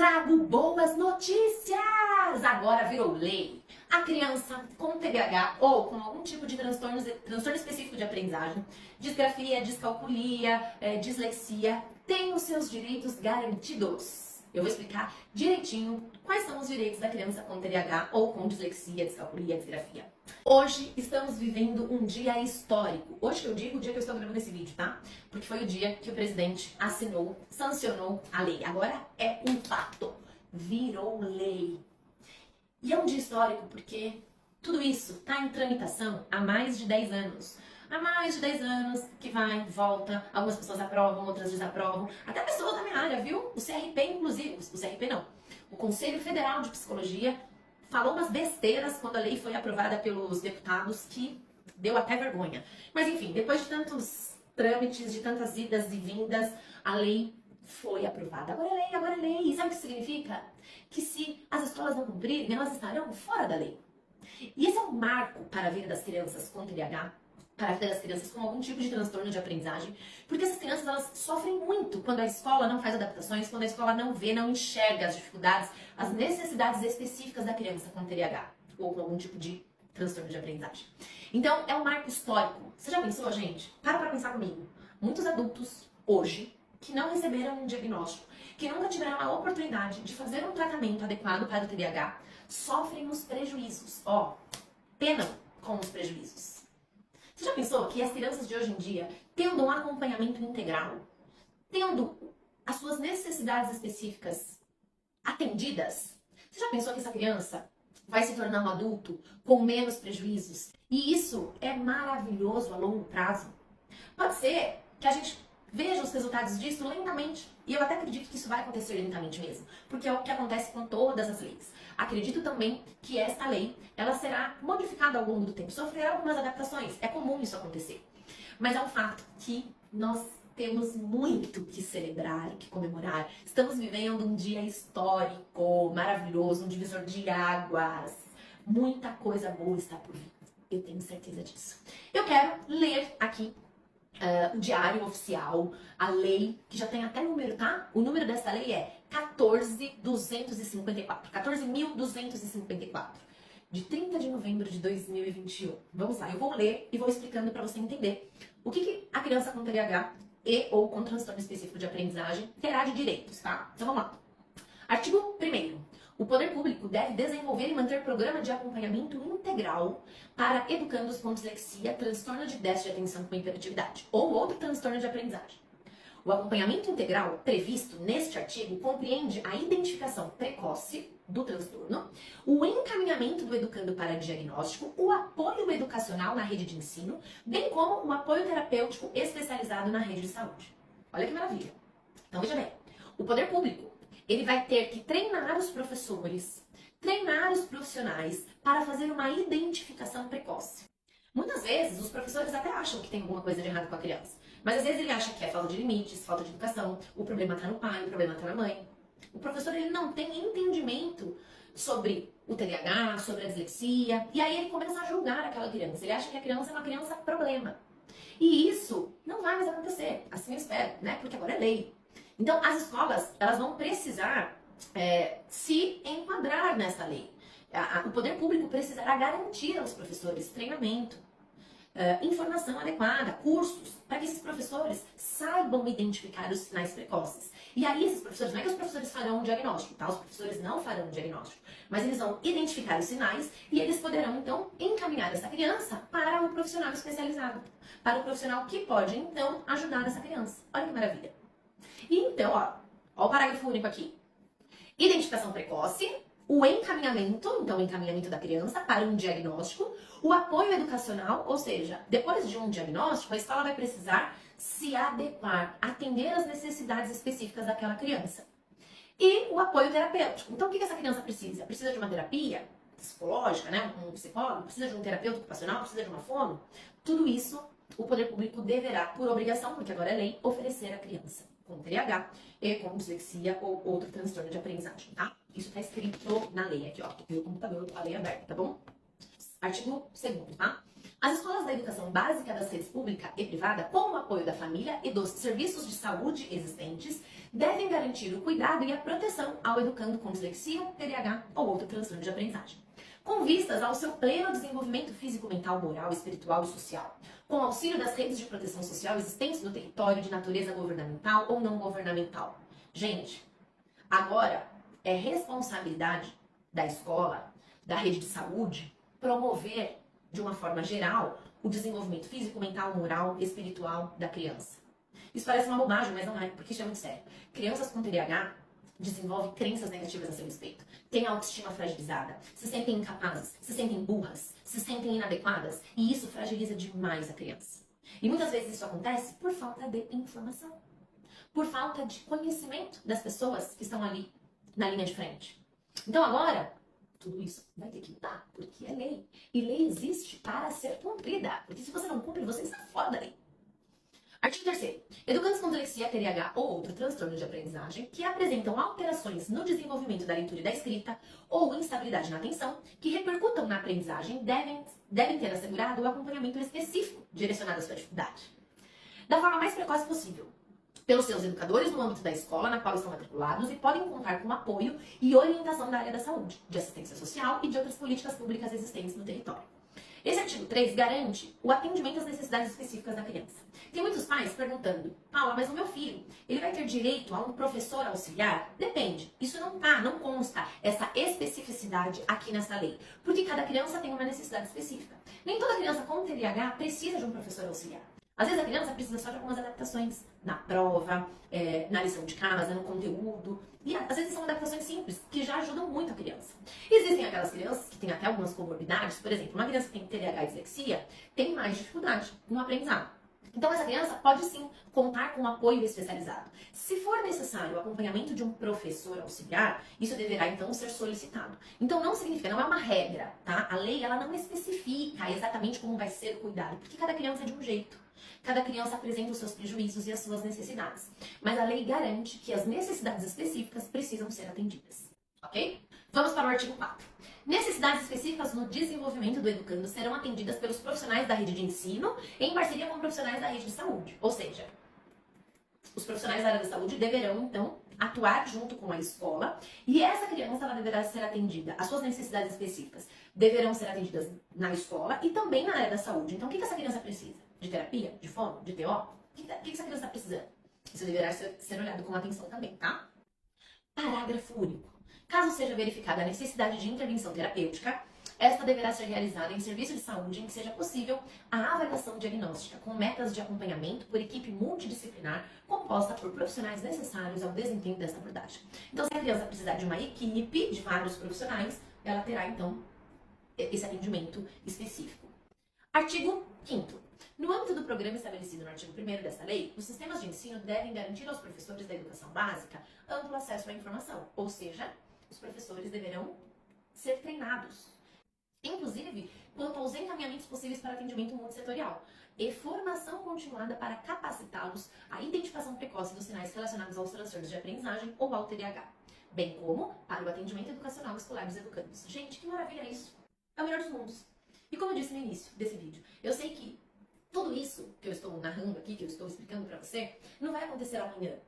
Trago boas notícias! Agora virou lei. A criança com TDAH ou com algum tipo de transtorno específico de aprendizagem, disgrafia, descalculia, dislexia, tem os seus direitos garantidos. Eu vou explicar direitinho quais são os direitos da criança com TDAH ou com dislexia, descalculia, disgrafia. Hoje estamos vivendo um dia histórico. Hoje que eu digo o dia que eu estou gravando esse vídeo, tá? Porque foi o dia que o presidente assinou, sancionou a lei. Agora é um fato. Virou lei. E é um dia histórico porque tudo isso está em tramitação há mais de 10 anos. Há mais de 10 anos que vai, volta, algumas pessoas aprovam, outras desaprovam. Até pessoas da minha área, viu? O CRP, inclusive. O CRP não. O Conselho Federal de Psicologia falou umas besteiras quando a lei foi aprovada pelos deputados que deu até vergonha. Mas enfim, depois de tantos trâmites, de tantas idas e vindas, a lei foi aprovada. Agora é lei, agora é lei. E sabe o que significa? Que se as escolas não cumprirem, elas estarão fora da lei. E esse é um marco para a vida das crianças com TDAH, para a vida das crianças com algum tipo de transtorno de aprendizagem, porque essas crianças elas sofrem muito quando a escola não faz adaptações, quando a escola não vê, não enxerga as dificuldades, as necessidades específicas da criança com TDAH ou com algum tipo de transtorno de aprendizagem. Então, é um marco histórico. Você já pensou, gente? Para pensar comigo. Muitos adultos, hoje, que não receberam um diagnóstico, que nunca tiveram a oportunidade de fazer um tratamento adequado para o TDAH, sofrem os prejuízos. Penam com os prejuízos. Você já pensou que as crianças de hoje em dia, tendo um acompanhamento integral, tendo as suas necessidades específicas atendidas, você já pensou que essa criança vai se tornar um adulto com menos prejuízos? E isso é maravilhoso a longo prazo. Pode ser que a gente veja os resultados disso lentamente. E eu até acredito que isso vai acontecer lentamente mesmo. Porque é o que acontece com todas as leis. Acredito também que esta lei, ela será modificada ao longo do tempo. Sofrerá algumas adaptações. É comum isso acontecer. Mas é um fato que nós temos muito que celebrar, que comemorar. Estamos vivendo um dia histórico, maravilhoso, um divisor de águas. Muita coisa boa está por vir. Eu tenho certeza disso. Eu quero ler aqui o diário oficial, a lei, que já tem até número, tá? O número dessa lei é 14.254. 14.254. De 30 de novembro de 2021. Vamos lá, eu vou ler e vou explicando para você entender o que a criança com TDAH e ou com transtorno específico de aprendizagem terá de direitos, tá? Então vamos lá. Artigo 1º. O poder público deve desenvolver e manter programa de acompanhamento integral para educandos com dislexia, transtorno de déficit de atenção com hiperatividade ou outro transtorno de aprendizagem. O acompanhamento integral previsto neste artigo compreende a identificação precoce do transtorno, o encaminhamento do educando para diagnóstico, o apoio educacional na rede de ensino, bem como o apoio terapêutico especializado na rede de saúde. Olha que maravilha. Então veja bem, o poder público ele vai ter que treinar os professores, treinar os profissionais para fazer uma identificação precoce. Muitas vezes os professores até acham que tem alguma coisa de errado com a criança, mas às vezes ele acha que é falta de limites, falta de educação, o problema está no pai, o problema está na mãe. O professor ele não tem entendimento sobre o TDAH, sobre a dislexia, e aí ele começa a julgar aquela criança. Ele acha que a criança é uma criança problema. E isso não vai mais acontecer, assim eu espero, né? Porque agora é lei. Então, as escolas, elas vão precisar se enquadrar nessa lei. O poder público precisará garantir aos professores treinamento, informação adequada, cursos, para que esses professores saibam identificar os sinais precoces. E aí, esses professores, não é que os professores farão um diagnóstico, tá? Os professores não farão um diagnóstico, mas eles vão identificar os sinais e eles poderão, então, encaminhar essa criança para um profissional especializado, para o profissional que pode, então, ajudar essa criança. Olha que maravilha. E então, ó o parágrafo único aqui. Identificação precoce, o encaminhamento, então o encaminhamento da criança para um diagnóstico, o apoio educacional, ou seja, depois de um diagnóstico, a escola vai precisar se adequar, atender às necessidades específicas daquela criança. E o apoio terapêutico. Então, o que essa criança precisa? Precisa de uma terapia psicológica, né? Um psicólogo? Precisa de um terapeuta ocupacional? Precisa de uma fono? Tudo isso o poder público deverá, por obrigação, porque agora é lei, oferecer à criança com TDAH e com dislexia ou outro transtorno de aprendizagem, tá? Isso está escrito na lei aqui, ó. Tô com o meu computador, a lei aberta, tá bom? Artigo 2º, tá? As escolas da educação básica das redes pública e privada, com o apoio da família e dos serviços de saúde existentes, devem garantir o cuidado e a proteção ao educando com dislexia, TDAH ou outro transtorno de aprendizagem, com vistas ao seu pleno desenvolvimento físico, mental, moral, espiritual e social, com auxílio das redes de proteção social existentes no território de natureza governamental ou não governamental. Gente, agora é responsabilidade da escola, da rede de saúde, promover de uma forma geral o desenvolvimento físico, mental, moral, espiritual da criança. Isso parece uma bobagem, mas não é, porque isso é muito sério. Crianças com TDAH desenvolvem crenças negativas a seu respeito, têm autoestima fragilizada, se sentem incapazes, se sentem burras, se sentem inadequadas, e isso fragiliza demais a criança. E muitas vezes isso acontece por falta de informação, por falta de conhecimento das pessoas que estão ali na linha de frente. Então agora, tudo isso vai ter que mudar, porque é lei. E lei existe para ser cumprida, porque se você não cumpre, você está fora da lei. Artigo 3º. Educandos com dislexia, TDAH ou outro transtorno de aprendizagem que apresentam alterações no desenvolvimento da leitura e da escrita ou instabilidade na atenção que repercutam na aprendizagem devem ter assegurado o acompanhamento específico direcionado à sua dificuldade, da forma mais precoce possível, pelos seus educadores no âmbito da escola na qual estão matriculados e podem contar com apoio e orientação da área da saúde, de assistência social e de outras políticas públicas existentes no território. Esse artigo 3 garante o atendimento às necessidades específicas da criança. Tem muitos pais perguntando: Paula, mas o meu filho, ele vai ter direito a um professor auxiliar? Depende. Isso não consta essa especificidade aqui nessa lei. Porque cada criança tem uma necessidade específica. Nem toda criança com TDAH precisa de um professor auxiliar. Às vezes a criança precisa só de algumas adaptações na prova, na lição de casa, no conteúdo. E às vezes são adaptações simples, que já ajudam muito a criança. Existem aquelas crianças que têm até algumas comorbidades, por exemplo, uma criança que tem TDAH e dislexia tem mais dificuldade no aprendizado. Então essa criança pode sim contar com um apoio especializado. Se for necessário o acompanhamento de um professor auxiliar, isso deverá então ser solicitado. Então não significa, não é uma regra, tá? A lei ela não especifica exatamente como vai ser o cuidado, porque cada criança é de um jeito. Cada criança apresenta os seus prejuízos e as suas necessidades. Mas a lei garante que as necessidades específicas precisam ser atendidas. Ok? Vamos para o artigo 4. Necessidades específicas no desenvolvimento do educando serão atendidas pelos profissionais da rede de ensino em parceria com profissionais da rede de saúde. Ou seja, os profissionais da área da saúde deverão, então, atuar junto com a escola e essa criança ela deverá ser atendida. As suas necessidades específicas deverão ser atendidas na escola e também na área da saúde. Então, o que essa criança precisa? De terapia? De fono? De TO? O que essa criança está precisando? Isso deverá ser olhado com atenção também, tá? Parágrafo único. Caso seja verificada a necessidade de intervenção terapêutica, esta deverá ser realizada em serviço de saúde em que seja possível a avaliação diagnóstica com metas de acompanhamento por equipe multidisciplinar composta por profissionais necessários ao desempenho desta abordagem. Então, se a criança precisar de uma equipe de vários profissionais, ela terá, então, esse atendimento específico. Artigo 5º. No âmbito do programa estabelecido no artigo 1º desta lei, os sistemas de ensino devem garantir aos professores da educação básica amplo acesso à informação, ou seja, os professores deverão ser treinados, inclusive quanto aos encaminhamentos possíveis para atendimento multissetorial e formação continuada para capacitá-los à identificação precoce dos sinais relacionados aos transtornos de aprendizagem ou ao TDAH, bem como para o atendimento educacional escolar dos educandos. Gente, que maravilha isso! É o melhor dos mundos. E como eu disse no início desse vídeo, eu sei que tudo isso que eu estou narrando aqui, que eu estou explicando para você, não vai acontecer amanhã.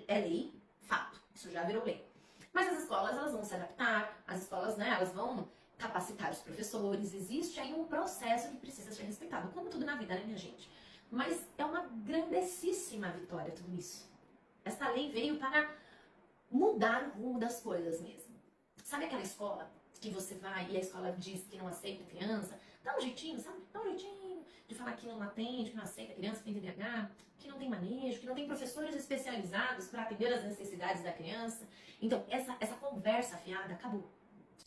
É lei, fato. Isso já virou lei. Mas as escolas, elas vão se adaptar, as escolas, né, elas vão capacitar os professores. Existe aí um processo que precisa ser respeitado, como tudo na vida, né, minha gente? Mas é uma grandessíssima vitória tudo isso. Essa lei veio para mudar o rumo das coisas mesmo. Sabe aquela escola que você vai e a escola diz que não aceita a criança? Dá um jeitinho, sabe? Dá um jeitinho de falar que não atende, que não aceita a criança que tem TDAH, que não tem manejo, que não tem professores especializados para atender as necessidades da criança. Então, essa conversa fiada acabou.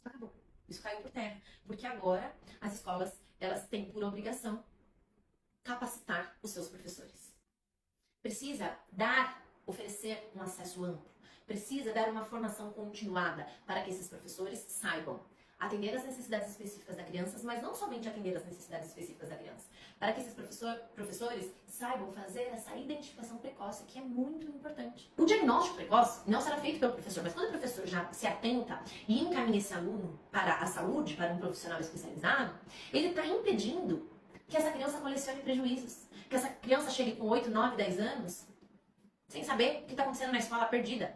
Acabou. Isso caiu por terra. Porque agora as escolas, elas têm por obrigação capacitar os seus professores. Precisa oferecer um acesso amplo. Precisa dar uma formação continuada para que esses professores saibam atender às necessidades específicas da criança, mas não somente atender às necessidades específicas da criança, para que esses professores saibam fazer essa identificação precoce, que é muito importante. O diagnóstico precoce não será feito pelo professor, mas quando o professor já se atenta e encaminha esse aluno para a saúde, para um profissional especializado, ele está impedindo que essa criança colecione prejuízos, que essa criança chegue com 8, 9, 10 anos sem saber o que está acontecendo na escola, perdida.